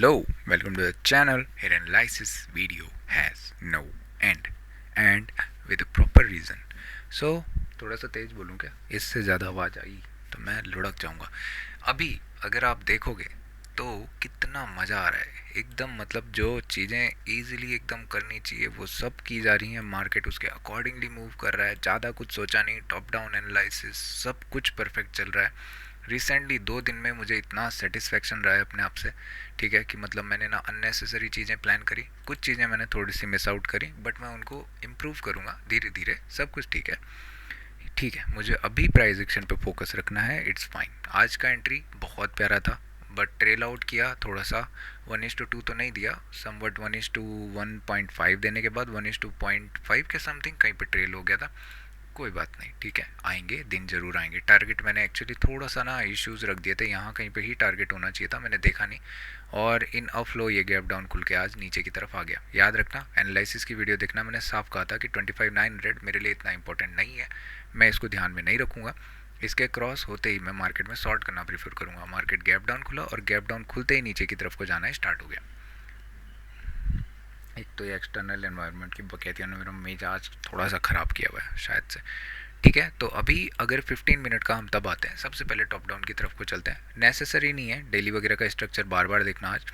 Hello, welcome to the channel. Here analysis video has no end and with a proper reason. So थोड़ा सा तेज बोलूँ क्या? इससे ज़्यादा आवाज़ आई तो मैं लुढ़क जाऊँगा. अभी अगर आप देखोगे तो कितना मज़ा आ रहा है एकदम. मतलब जो चीज़ें इजीली एकदम करनी चाहिए वो सब की जा रही हैं. मार्केट उसके अकॉर्डिंगली मूव कर रहा है. ज़्यादा कुछ सोचा नहीं. टॉप डाउन एनालिसिस सब कुछ परफेक्ट चल रहा है. रिसेंटली 2 दिन में मुझे इतना सेटिस्फेक्शन रहा है अपने आप से. ठीक है कि मतलब मैंने ना अननेसेसरी चीज़ें प्लान करी. कुछ चीज़ें मैंने थोड़ी सी मिस आउट करी बट मैं उनको इम्प्रूव करूँगा धीरे धीरे. सब कुछ ठीक है. ठीक है, मुझे अभी प्राइस एक्शन पे फोकस रखना है. It's fine. आज का एंट्री बहुत प्यारा था बट ट्रेल आउट किया थोड़ा सा. 1:2 तो नहीं दिया. समवट 1:1.5 देने के बाद 1:2.5 के समथिंग कहीं पे ट्रेल हो गया था. कोई बात नहीं. ठीक है, आएंगे दिन ज़रूर आएंगे. टारगेट मैंने एक्चुअली थोड़ा सा ना इश्यूज़ रख दिए थे. यहाँ कहीं पे ही टारगेट होना चाहिए था, मैंने देखा नहीं. और इन अ फ्लो ये गैप डाउन खुल के आज नीचे की तरफ आ गया. याद रखना, एनालिसिस की वीडियो देखना. मैंने साफ कहा था कि 25,900 मेरे लिए इतना इंपॉर्टेंट नहीं है. मैं इसको ध्यान में नहीं रखूँगा. इसके क्रॉस होते ही मैं मार्केट में शॉर्ट करना प्रीफर करूँगा. मार्केट गैप डाउन खुला और गैप डाउन खुलते ही नीचे की तरफ को जाना स्टार्ट हो गया. एक तो ये एक्सटर्नल एनवायरनमेंट की बकैतिया ने मेरा मिजाज थोड़ा सा ख़राब किया हुआ है शायद से. ठीक है, तो अभी अगर 15 मिनट का हम तब आते हैं. सबसे पहले टॉप डाउन की तरफ को चलते हैं. नेसेसरी नहीं है डेली वगैरह का स्ट्रक्चर बार बार देखना आज.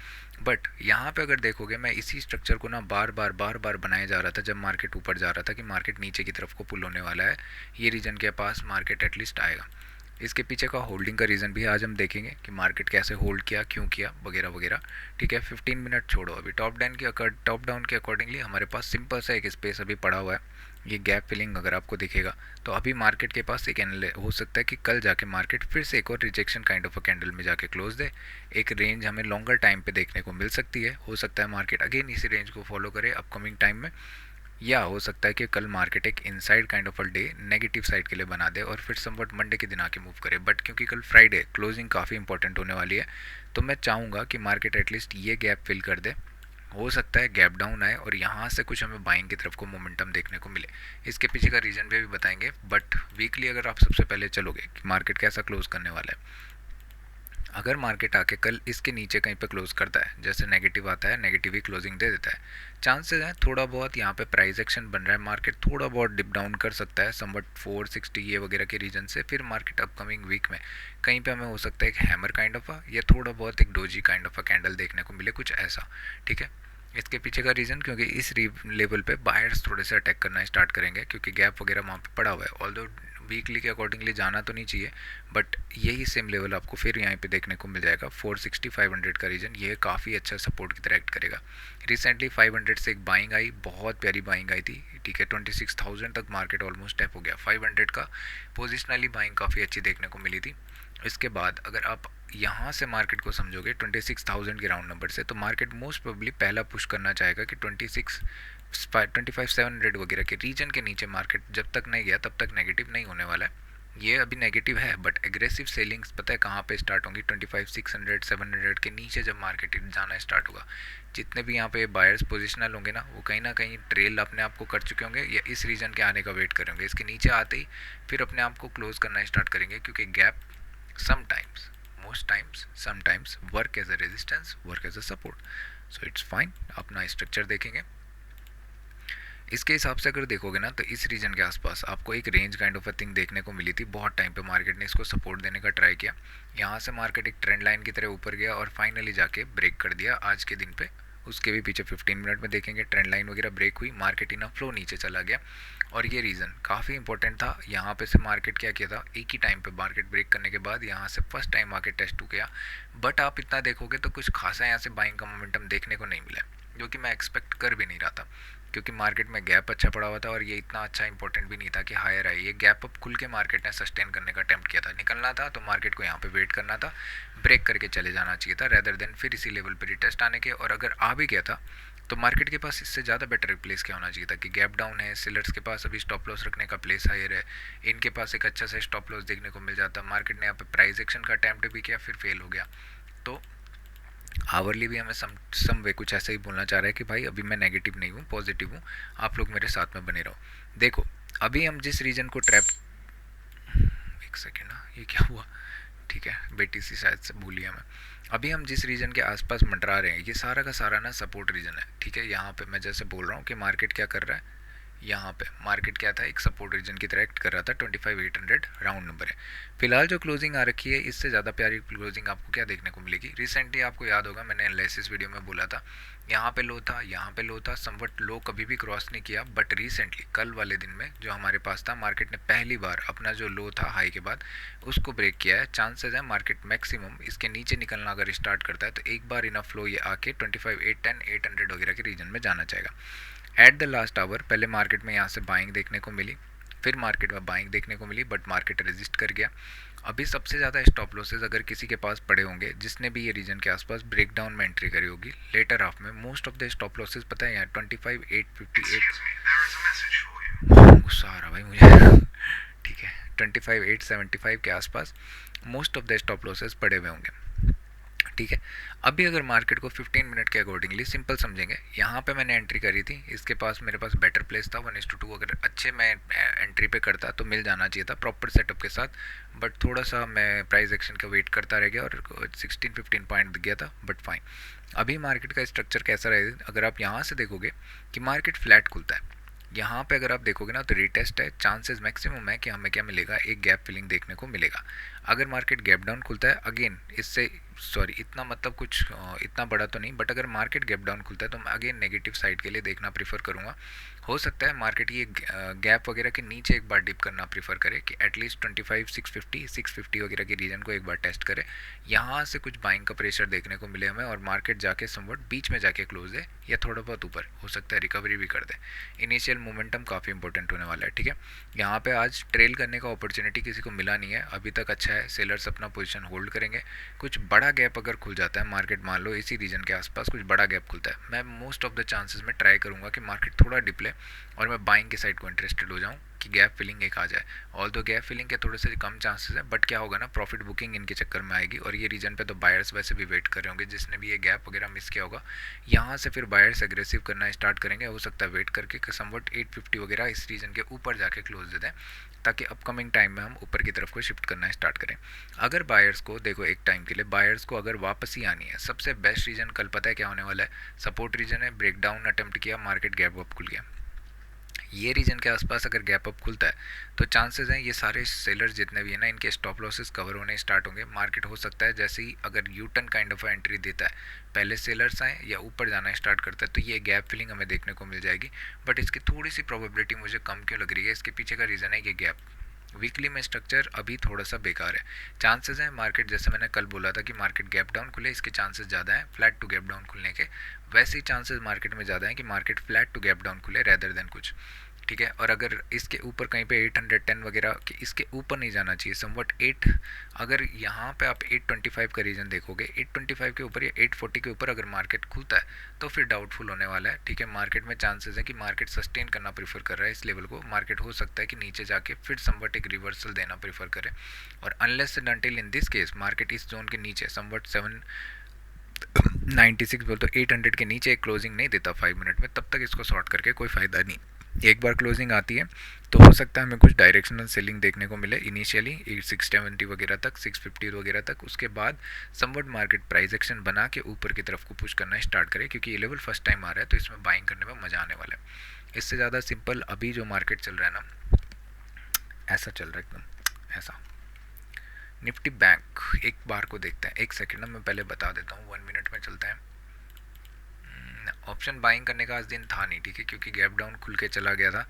बट यहाँ पे अगर देखोगे मैं इसी स्ट्रक्चर को ना बार बार बनाया जा रहा था जब मार्केट ऊपर जा रहा था कि मार्केट नीचे की तरफ को पुल होने वाला है. ये रीजन के पास मार्केट एटलीस्ट आएगा. इसके पीछे का होल्डिंग का रीज़न भी आज हम देखेंगे कि मार्केट कैसे होल्ड किया, क्यों किया, वगैरह वगैरह. ठीक है, 15 मिनट छोड़ो. अभी टॉप डाउन के अकॉर्डिंगली हमारे पास सिंपल सा एक स्पेस अभी पड़ा हुआ है. ये गैप फिलिंग अगर आपको दिखेगा तो अभी मार्केट के पास एक हो सकता है कि कल जाके मार्केट फिर से एक और rejection kind of a candle में जाके क्लोज दे. एक रेंज हमें लॉन्गर टाइम पे देखने को मिल सकती है. हो सकता है मार्केट अगेन इसी रेंज को फॉलो करे अपकमिंग टाइम में. या हो सकता है कि कल मार्केट एक inside kind of a day negative side के लिए बना दे और फिर समवट मंडे के दिन आके मूव करे. बट क्योंकि कल फ्राइडे क्लोजिंग काफ़ी इंपॉर्टेंट होने वाली है तो मैं चाहूँगा कि मार्केट एटलीस्ट ये गैप फिल कर दे. हो सकता है गैप डाउन आए और यहाँ से कुछ हमें बाइंग की तरफ को मोमेंटम देखने को मिले. इसके पीछे का रीज़न भी अभी बताएंगे. बट वीकली अगर आप सबसे पहले चलोगे कि मार्केट कैसा क्लोज करने वाला है. अगर मार्केट आके कल इसके नीचे कहीं पे क्लोज करता है, जैसे नेगेटिव आता है नेगेटिव ही क्लोजिंग दे देता है, चांसेस हैं थोड़ा बहुत यहाँ पे प्राइस एक्शन बन रहा है. मार्केट थोड़ा बहुत डिप डाउन कर सकता है समवट 460 ये वगैरह के रीजन से. फिर मार्केट अपकमिंग वीक में कहीं पे हमें हो सकता है एक हैमर काइंड ऑफ या थोड़ा बहुत एक doji kind of a candle देखने को मिले, कुछ ऐसा. ठीक है, इसके पीछे का रीज़न क्योंकि इस लेवल पे बायर्स थोड़े से अटैक करना स्टार्ट करेंगे क्योंकि गैप वगैरह वहाँ पे पड़ा हुआ है. ऑल्दो वीकली के अकॉर्डिंगली जाना तो नहीं चाहिए बट यही सेम लेवल आपको फिर यहाँ पे देखने को मिल जाएगा. 460 500 का रीजन ये काफ़ी अच्छा सपोर्ट की तरह एक्ट करेगा. रिसेंटली 500 से एक बाइंग आई, बहुत प्यारी बाइंग आई थी. ठीक है, 26,000 तक मार्केट ऑलमोस्ट टैप हो गया. 500 का पोजिशनली बाइंग काफ़ी अच्छी देखने को मिली थी. इसके बाद अगर आप यहाँ से मार्केट को समझोगे 26,000 के राउंड नंबर से तो मार्केट मोस्ट प्रोबेबली पहला पुश करना चाहेगा कि 25,700 वगैरह के रीजन के नीचे मार्केट जब तक नहीं गया तब तक नेगेटिव नहीं होने वाला है. ये अभी नेगेटिव है बट एग्रेसिव सेलिंग्स पता है कहाँ पे स्टार्ट होंगी. 25,600 700 के नीचे जब मार्केट जाना स्टार्ट होगा. जितने भी यहाँ पे बायर्स पोजिशनल होंगे ना वो कहीं ना कहीं ट्रेल अपने आप को कर चुके होंगे या इस रीजन के आने का वेट करेंगे. इसके नीचे आते ही फिर अपने आप को क्लोज करना स्टार्ट करेंगे क्योंकि gap sometimes most times sometimes work as a resistance, work as a support. So it's fine. अपना स्ट्रक्चर देखेंगे. इसके हिसाब से अगर देखोगे ना तो इस रीजन के आसपास आपको एक range kind of a thing देखने को मिली थी. बहुत टाइम पे मार्केट ने इसको सपोर्ट देने का ट्राई किया. यहाँ से मार्केट एक ट्रेंड लाइन की तरह ऊपर गया और फाइनली जाके ब्रेक कर दिया आज के दिन पे. उसके भी पीछे 15 मिनट में देखेंगे ट्रेंड लाइन वगैरह ब्रेक हुई, मार्केट इन फ्लो नीचे चला गया. और ये रीज़न काफ़ी इंपॉर्टेंट था. यहाँ पे से मार्केट क्या किया था, एक ही टाइम पे मार्केट ब्रेक करने के बाद यहाँ से फर्स्ट टाइम मार्केट टेस्ट हो गया. बट आप इतना देखोगे तो कुछ खासा यहाँ से बाइंग का मोमेंटम देखने को नहीं मिला जो कि मैं एक्सपेक्ट कर भी नहीं रहा था क्योंकि मार्केट में गैप अच्छा पड़ा हुआ था और ये इतना अच्छा इंपॉर्टेंट भी नहीं था कि हायर आई. ये गैप अप खुल के मार्केट ने सस्टेन करने का अटेम्प्ट किया था. निकलना था तो मार्केट को यहाँ पे वेट करना था, ब्रेक करके चले जाना चाहिए था रेदर देन फिर इसी लेवल पर रिटेस्ट आने के. और अगर आ भी गया था तो मार्केट के पास इससे ज़्यादा बेटर प्लेस क्या होना चाहिए था कि गैप डाउन है, सेलर्स के पास अभी स्टॉप लॉस रखने का प्लेस हायर है, इनके पास एक अच्छा सा स्टॉप लॉस देखने को मिल जाता. मार्केट ने यहाँ पे प्राइस एक्शन का अटैम्प्ट भी किया फिर फेल हो गया. तो आवरली भी हमें सम वे कुछ ऐसा ही बोलना चाह रहा है कि भाई अभी मैं नेगेटिव नहीं हूँ, पॉजिटिव हूँ, आप लोग मेरे साथ में बने रहो. देखो अभी हम जिस रीजन को ट्रैप, एक सेकेंड ना, ये क्या हुआ, ठीक है, BTC शायद से भूलिए मैं। अभी हम जिस रीजन के आसपास मंडरा रहे हैं ये सारा का सारा ना सपोर्ट रीजन है, ठीक है। यहाँ पे मैं जैसे बोल रहा हूँ कि मार्केट क्या कर रहा है, यहाँ पे मार्केट क्या था, एक सपोर्ट रीजन की तरह एक्ट कर रहा था। 25,800 राउंड नंबर है। फिलहाल जो क्लोजिंग आ रखी है इससे ज़्यादा प्यारी क्लोजिंग आपको क्या देखने को मिलेगी। रिसेंटली आपको याद होगा मैंने एनालिसिस वीडियो में बोला था यहाँ पे लो था, यहाँ पे लो था, समवट लो कभी भी क्रॉस नहीं किया, बट रिसेंटली कल वाले दिन में जो हमारे पास था मार्केट ने पहली बार अपना जो लो था हाई के बाद उसको ब्रेक किया है। चांसेस है मार्केट मैक्सिमम इसके नीचे निकलना अगर स्टार्ट करता है तो एक बार इनफ फ्लो ये आके 25,810 800 वगैरह के रीजन में जाना चाहेगा। एट द लास्ट आवर पहले मार्केट में यहाँ से बाइंग देखने को मिली, फिर मार्केट में बाइंग देखने को मिली, बट मार्केट रेजिस्ट कर गया। अभी सबसे ज़्यादा स्टॉप लॉसेज अगर किसी के पास पड़े होंगे जिसने भी ये रीजन के आसपास ब्रेक डाउन में एंट्री करी होगी लेटर हाफ में, most of the stop losses पता है यार 25,858। गुस्सा आ रहा भाई मुझे ठीक है, 25,875 के आसपास most of the stop losses पड़े हुए होंगे, ठीक है। अभी अगर मार्केट को 15 मिनट के अकॉर्डिंगली सिंपल समझेंगे, यहाँ पे मैंने एंट्री करी थी, इसके पास मेरे पास बेटर प्लेस था 1:2, अगर अच्छे मैं एंट्री पे करता तो मिल जाना चाहिए था प्रॉपर सेटअप के साथ, बट थोड़ा सा मैं प्राइस एक्शन का वेट करता रह गया और 16-15 पॉइंट दिख गया था, बट फाइन। अभी मार्केट का स्ट्रक्चर कैसा रहेगा अगर आप यहाँ से देखोगे कि मार्केट फ्लैट खुलता है, यहाँ पे अगर आप देखोगे ना तो रिटेस्ट है, चांसेस मैक्सिमम है कि हमें क्या मिलेगा, एक गैप फिलिंग देखने को मिलेगा। अगर मार्केट गैप डाउन खुलता है अगेन इससे सॉरी इतना मतलब कुछ इतना बड़ा तो नहीं, बट अगर मार्केट गैप डाउन खुलता है तो मैं अगेन नेगेटिव साइड के लिए देखना प्रीफर करूँगा। हो सकता है मार्केट ये गैप वगैरह के नीचे एक बार डिप करना प्रीफर करे कि एटलीस्ट 25,650 वगैरह के रीजन को एक बार टेस्ट करे, यहाँ से कुछ बाइंग का प्रेशर देखने को मिले हमें और मार्केट जाके समवट बीच में जाके क्लोज दे या थोड़ा बहुत ऊपर हो सकता है रिकवरी भी कर दे। इनिशियल मोमेंटम काफ़ी इंपॉर्टेंट होने वाला है, ठीक है। यहाँ पे आज ट्रेल करने का अपॉर्चुनिटी किसी को मिला नहीं है अभी तक, अच्छा है सेलर्स अपना पोजीशन होल्ड करेंगे। कुछ बड़ा गैप अगर खुल जाता है मार्केट, मान लो इसी रीजन के आसपास कुछ बड़ा गैप खुलता है, मैं मोस्ट ऑफ द चांसेस में ट्राई करूँगा कि मार्केट थोड़ा डिप ले और मैं बाइंग के साइड को इंटरेस्टेड हो जाऊँ कि गैप फिलिंग एक आ जाए। ऑल दो गैप फिलिंग के थोड़े से कम चांसेस है, बट क्या होगा ना प्रॉफिट बुकिंग इनके चक्कर में आएगी और ये रीजन पे तो बायर्स वैसे भी वेट कर रहे होंगे, जिसने भी ये गैप वगैरह मिस किया होगा यहाँ से फिर बायर्स एग्रेसिव करना स्टार्ट करेंगे। हो सकता है वेट करके समवट 850 वगैरह इस रीजन के ऊपर जाके क्लोज दे दें ताकि अपकमिंग टाइम में हम ऊपर की तरफ को शिफ्ट करना स्टार्ट करें। अगर बायर्स को देखो एक टाइम के लिए बायर्स को अगर वापस ही आनी है, सबसे बेस्ट रीजन कल पता है क्या होने वाला है, सपोर्ट रीजन है, ब्रेकडाउन अटेम्प्ट किया, मार्केट गैप अप खुल गया, ये रीजन के आसपास अगर गैप अप खुलता है तो चांसेस हैं ये सारे सेलर्स जितने भी हैं ना इनके स्टॉप लॉसेस कवर होने स्टार्ट होंगे। मार्केट हो सकता है जैसे ही अगर U turn kind of entry देता है, पहले सेलर्स आए या ऊपर जाना स्टार्ट करता है तो ये गैप फिलिंग हमें देखने को मिल जाएगी, बट इसकी थोड़ी सी प्रोबेबिलिटी मुझे कम क्यों लग रही है, इसके पीछे का रीज़न है ये गैप। वीकली में स्ट्रक्चर अभी थोड़ा सा बेकार है, चांसेस हैं मार्केट जैसे मैंने कल बोला था कि मार्केट गैप डाउन खुले, इसके चांसेस ज़्यादा हैं फ्लैट टू गैप डाउन खुलने के, वैसे ही चांसेस मार्केट में ज़्यादा हैं कि market flat to gap down खुले रेदर देन कुछ, ठीक है। और अगर इसके ऊपर कहीं पे 810 वगैरह कि इसके ऊपर नहीं जाना चाहिए समवट 8, अगर यहाँ पे आप 825 का रीजन देखोगे 825 के ऊपर या 840 के ऊपर अगर मार्केट खुलता है तो फिर डाउटफुल होने वाला है, ठीक है। मार्केट में चांसेस है कि मार्केट सस्टेन करना प्रीफर कर रहा है इस लेवल को, मार्केट हो सकता है कि नीचे जाके फिर समवट एक रिवर्सल देना प्रीफर करे, और unless and until in this case market इस जोन के नीचे समवट 796 बोल तो 800 के नीचे एक क्लोजिंग नहीं देता 5 मिनट में, तब तक इसको शॉर्ट करके कोई फ़ायदा नहीं। एक बार क्लोजिंग आती है तो हो सकता है हमें कुछ डायरेक्शनल सेलिंग देखने को मिले इनिशियली 670 वगैरह तक, 650 वगैरह तक, उसके बाद समवट मार्केट प्राइस एक्शन बना के ऊपर की तरफ को पुश करना स्टार्ट करे, क्योंकि ये लेवल फर्स्ट टाइम आ रहा है तो इसमें बाइंग करने में मज़ा आने वाला है। इससे ज़्यादा सिंपल अभी जो मार्केट चल रहा है ना ऐसा चल रहा है एकदम ऐसा। निफ्टी बैंक एक बार को देखते हैं, एक सेकेंड में पहले बता देता हूँ, 1 मिनट में चलता है। ऑप्शन बाइंग करने का आज दिन था नहीं, ठीक है, क्योंकि गैप डाउन खुल के चला गया था।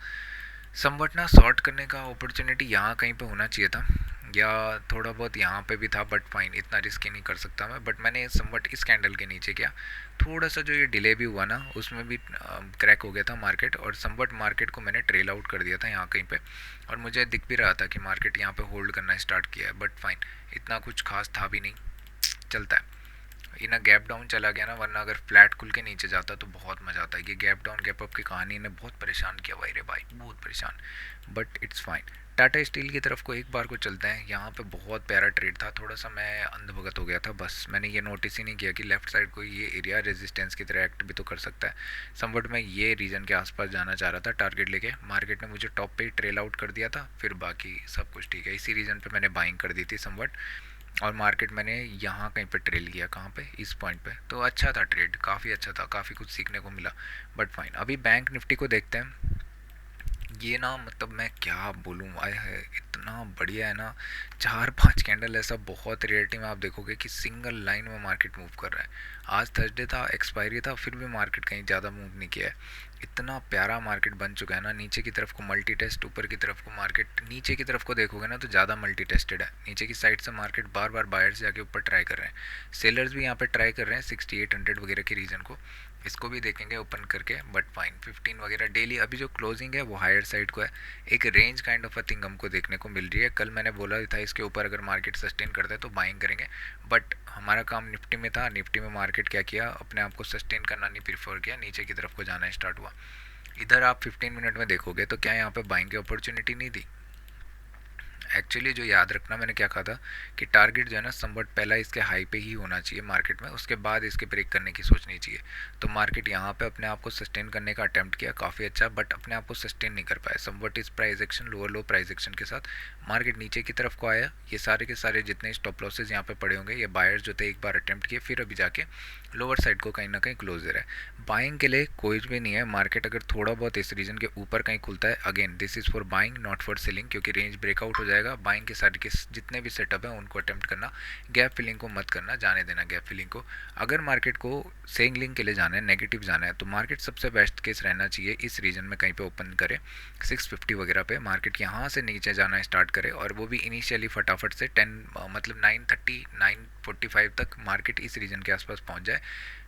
समवट ना शॉर्ट करने का अपॉर्चुनिटी यहाँ कहीं पे होना चाहिए था या थोड़ा बहुत यहाँ पे भी था, बट फाइन इतना रिस्की नहीं कर सकता मैं, बट मैंने समवट इस कैंडल के नीचे किया। थोड़ा सा जो ये डिले भी हुआ ना उसमें भी क्रैक हो गया था मार्केट, और समवट मार्केट को मैंने ट्रेल आउट कर दिया था यहाँ कहीं पे, और मुझे दिख भी रहा था कि मार्केट यहाँ पे होल्ड करना स्टार्ट किया है, बट फाइन इतना कुछ खास था भी नहीं, चलता है। इना गैप डाउन चला गया ना, वरना अगर फ्लैट खुल के नीचे जाता तो बहुत मज़ा आता है। ये गैप डाउन गैप अप की कहानी ने बहुत परेशान किया भाई रे भाई, बहुत परेशान, but it's fine. Tata steel की तरफ को एक बार को चलते हैं, यहाँ पे बहुत प्यारा ट्रेड था, थोड़ा सा मैं अंधभगत हो गया था, बस मैंने ये नोटिस ही नहीं किया कि लेफ्ट साइड को ये एरिया रेजिस्टेंस की तरह एक्ट भी तो कर सकता है। समवट में ये रीजन के आसपास जाना चाह रहा था टारगेट लेके, मार्केट ने मुझे टॉप पे ही ट्रेल आउट कर दिया था, फिर बाकी सब कुछ ठीक है, इसी रीजन पे मैंने बाइंग कर दी थी समवट। और मार्केट मैंने यहाँ कहीं पे ट्रेल किया, कहाँ पे, इस पॉइंट पे। तो अच्छा था ट्रेड, काफ़ी अच्छा था, काफ़ी कुछ सीखने को मिला। बट फाइन, अभी बैंक निफ्टी को देखते हैं। ये ना मतलब मैं क्या बोलूँ, आय है इतना बढ़िया है ना। चार पांच कैंडल ऐसा बहुत रेयरिटी में आप देखोगे कि सिंगल लाइन में मार्केट मूव कर रहा है। आज थर्सडे था, एक्सपायरी था, फिर भी मार्केट कहीं ज़्यादा मूव नहीं किया है। इतना प्यारा मार्केट बन चुका है ना। नीचे की तरफ को मल्टी टेस्ट, ऊपर की तरफ को मार्केट, नीचे की तरफ को देखोगे ना तो ज़्यादा मल्टी टेस्टेड है। नीचे की साइड से मार्केट बार बार बायर्स जाके ऊपर ट्राई कर रहे हैं, सेलर्स भी यहाँ पे ट्राई कर रहे हैं 6800 वगैरह की रीजन को। इसको भी देखेंगे ओपन करके। बट फाइन, 15 वगैरह डेली अभी जो क्लोजिंग है वो हायर साइड को है। एक range kind of a thing हमको देखने को मिल रही है। कल मैंने बोला था इसके ऊपर अगर मार्केट सस्टेन करता है तो बाइंग करेंगे। बट हमारा काम निफ्टी में था, निफ्टी में मार्केट क्या किया, अपने आप को सस्टेन करना नहीं प्रीफर किया, नीचे की तरफ को जाना स्टार्ट हुआ। इधर आप 15 मिनट में देखोगे तो क्या यहाँ पे बाइंग की अपॉर्चुनिटी नहीं थी। एक्चुअली जो याद रखना, मैंने क्या कहा था कि टारगेट जो है ना समवट पहला इसके हाई पे ही होना चाहिए मार्केट में, उसके बाद इसके ब्रेक करने की सोचनी चाहिए। तो मार्केट यहाँ पे अपने आप को सस्टेन करने का अटेम्प्ट किया काफ़ी अच्छा, बट अपने आप को सस्टेन नहीं कर पाया। समवट इस प्राइस एक्शन, लोअर लो प्राइस एक्शन के साथ मार्केट नीचे की तरफ को आया। ये सारे के सारे जितने स्टॉप लॉसेज यहाँ पे पड़े होंगे, ये बायर्स जो थे एक बार अटेम्प्ट किए, फिर अभी जाके लोअर साइड को कहीं ना कहीं क्लोज दे रहा है। बाइंग के लिए कोई भी नहीं है। मार्केट अगर थोड़ा बहुत इस रीजन के ऊपर कहीं खुलता है, again this is for buying not for selling, क्योंकि रेंज ब्रेकआउट हो जाएगा। बाइंग के सारे के जितने भी सेटअप है उनको अटेम्प्ट करना, गैप फिलिंग को मत करना, जाने देना गैप फिलिंग को। अगर मार्केट को सेलिंग के लिए जाना है, नेगेटिव जाना है, तो मार्केट सबसे बेस्ट केस रहना चाहिए इस रीजन में कहीं पे ओपन करे 650 वगैरह पे। मार्केट यहाँ से नीचे जाना स्टार्ट करे, और वो भी इनिशियली फटाफट से 10 मतलब 930 945 तक मार्केट इस रीजन के आसपास पहुँच जाए।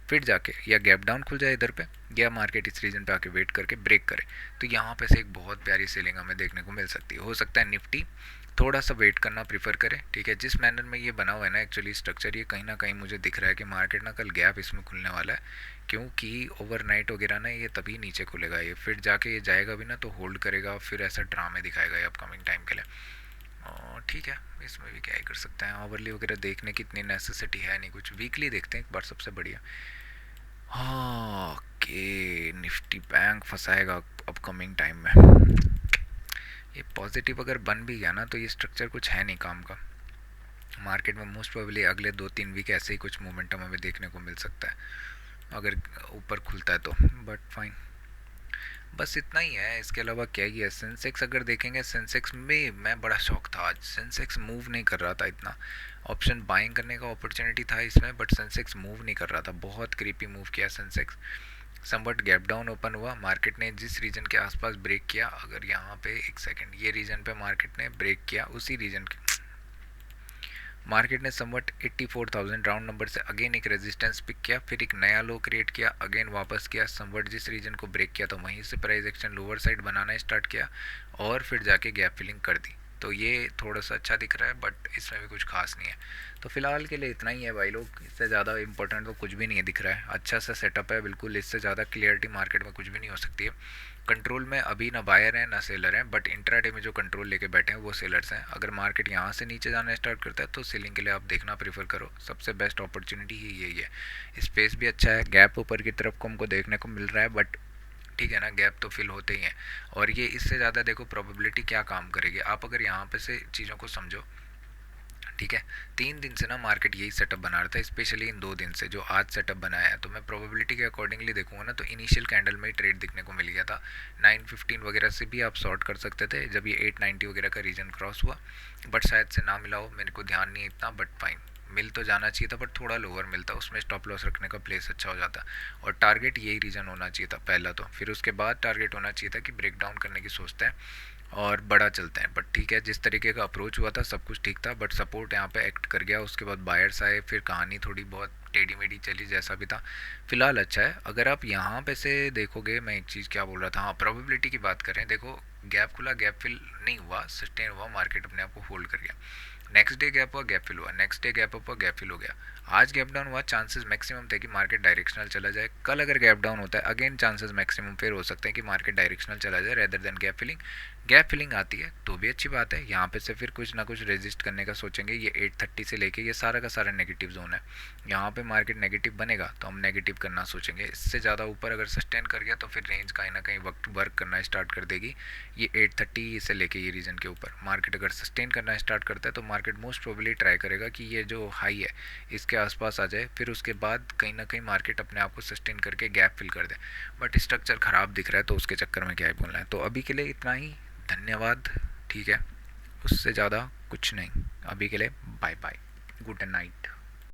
फिर जाके या गैप डाउन खुल जाए इधर पे, या मार्केट इस रीजन पे आके वेट करके ब्रेक करे, तो यहाँ पे से एक बहुत प्यारी सेलिंग हमें देखने को मिल सकती है। हो सकता है निफ्टी थोड़ा सा वेट करना प्रीफर करें, ठीक है। जिस मैनर में ये बना हुआ है ना एक्चुअली स्ट्रक्चर, ये कहीं ना कहीं मुझे दिख रहा है कि मार्केट ना कल गैप इसमें खुलने वाला है, क्योंकि ओवरनाइट वगैरह ना ये तभी नीचे खुलेगा, ये फिर जाके ये जाएगा भी ना तो होल्ड करेगा, फिर ऐसा ड्रामे दिखाएगा ये अपकमिंग टाइम के लिए। ठीक है, इसमें भी क्या ही कर सकते हैं। ओवरली वगैरह देखने की इतनी नेसेसिटी है नहीं, कुछ वीकली देखते हैं एक बार सबसे बढ़िया। हाँ ओके, निफ्टी बैंक फंसाएगा अपकमिंग टाइम में। ये पॉजिटिव अगर बन भी गया ना तो ये स्ट्रक्चर कुछ है नहीं काम का। मार्केट में मोस्ट प्रोबेबली अगले 2-3 वीक ऐसे ही कुछ मोमेंटम हमें देखने को मिल सकता है अगर ऊपर खुलता है तो। बट फाइन, बस इतना ही है, इसके अलावा क्या ही है। सेंसेक्स अगर देखेंगे, सेंसेक्स में मैं बड़ा शौक था आज, सेंसेक्स मूव नहीं कर रहा था इतना। ऑप्शन बाइंग करने का अपॉर्चुनिटी था इसमें, बट सेंसेक्स मूव नहीं कर रहा था, बहुत क्रीपी मूव किया Sensex. Somewhat gap down open हुआ, मार्केट ने जिस रीजन के आसपास ब्रेक किया, अगर यहाँ पे एक सेकंड, ये रीजन पे मार्केट ने ब्रेक किया, उसी रीजन के मार्केट ने समवट 84,000 राउंड नंबर से अगेन एक रेजिस्टेंस पिक किया, फिर एक नया लो क्रिएट किया, अगेन वापस किया, समवट जिस रीजन को ब्रेक किया तो वहीं से प्राइस एक्शन लोअर साइड बनाना स्टार्ट किया, और फिर जाके गैप फिलिंग कर दी। तो ये थोड़ा सा अच्छा दिख रहा है, बट इसमें भी कुछ खास नहीं है। तो फिलहाल के लिए इतना ही है भाई लोग, इससे ज़्यादा इंपॉर्टेंट तो कुछ भी नहीं है दिख रहा है। अच्छा सा सेटअप है बिल्कुल, इससे ज़्यादा क्लियरिटी मार्केट में कुछ भी नहीं हो सकती है। कंट्रोल में अभी ना बायर हैं ना सेलर हैं, बट इंट्राडे में जो कंट्रोल लेके बैठे हैं वो सेलर्स हैं। अगर मार्केट यहाँ से नीचे जाना स्टार्ट करता है तो सेलिंग के लिए आप देखना प्रीफर करो, सबसे बेस्ट अपॉर्चुनिटी ही यही है। स्पेस भी अच्छा है, गैप ऊपर की तरफ को हमको देखने को मिल रहा है, बट ठीक है ना, गैप तो फिल होते ही हैं। और ये इससे ज़्यादा देखो प्रोबेबिलिटी क्या काम करेगी, आप अगर यहाँ पे से चीज़ों को समझो, ठीक है। 3 दिन से ना मार्केट यही सेटअप बना रहा था, स्पेशली इन 2 दिन से जो आज सेटअप बनाया है। तो मैं प्रोबेबिलिटी के अकॉर्डिंगली देखूंगा ना तो इनिशियल कैंडल में ही ट्रेड दिखने को मिल गया था। 915 वगैरह से भी आप शॉर्ट कर सकते थे जब ये 890 वगैरह का रीजन क्रॉस हुआ, बट शायद से ना मिला हो, मेरे को ध्यान नहीं है इतना, बट फाइन। मिल तो जाना चाहिए था, बट थोड़ा लोअर मिलता, उसमें स्टॉप लॉस रखने का प्लेस अच्छा हो जाता। और टारगेट यही रीजन होना चाहिए था पहला तो, फिर उसके बाद टारगेट होना चाहिए था कि ब्रेक डाउन करने की सोचता है और बड़ा चलते हैं। बट ठीक है, जिस तरीके का अप्रोच हुआ था सब कुछ ठीक था, बट सपोर्ट यहाँ पे एक्ट कर गया, उसके बाद बायर्स आए, फिर कहानी थोड़ी बहुत टेढ़ी मेढ़ी चली जैसा भी था। फिलहाल अच्छा है। अगर आप यहाँ पे से देखोगे, मैं एक चीज़ क्या बोल रहा था, हाँ प्रोबेबिलिटी की बात करें, देखो गैप खुला, गैप फिल नहीं हुआ, सस्टेन हुआ, मार्केट अपने आप को होल्ड कर गया। नेक्स्ट डे गैप हुआ, गैप फिल हुआ, नेक्स्ट डे गैप अप हुआ, गैप फिल हो गया। आज गैप डाउन हुआ, चांसेस मैक्सिमम थे कि मार्केट डायरेक्शनल चला जाए। कल अगर गैप डाउन होता है, अगेन चांसेस मैक्सिमम फिर हो सकते हैं कि मार्केट डायरेक्शनल चला जाए rather than gap filling. Gap filling आती है तो भी अच्छी बात है, यहाँ पे से फिर कुछ ना कुछ रेजिस्ट करने का सोचेंगे। ये 830 से लेके ये सारा का सारा नेगेटिव जोन है, यहाँ पे मार्केट नेगेटिव बनेगा तो हम नेगेटिव करना सोचेंगे। इससे ज़्यादा ऊपर अगर सस्टेन कर गया तो फिर रेंज कहीं ना कहीं वक्त वर्क करना स्टार्ट कर देगी। ये 830 से लेके ये रीजन के ऊपर मार्केट अगर सस्टेन करना स्टार्ट करता है तो market market most probably try करेगा कि ये जो हाई है इसके आसपास आ जाए, फिर उसके बाद कहीं ना कहीं मार्केट अपने आप को सस्टेन करके गैप फिल कर दे। बट स्ट्रक्चर ख़राब दिख रहा है तो उसके चक्कर में क्या ही बोलना है। तो अभी के लिए इतना ही, धन्यवाद। ठीक है, उससे ज़्यादा कुछ नहीं अभी के लिए। Bye bye, good night.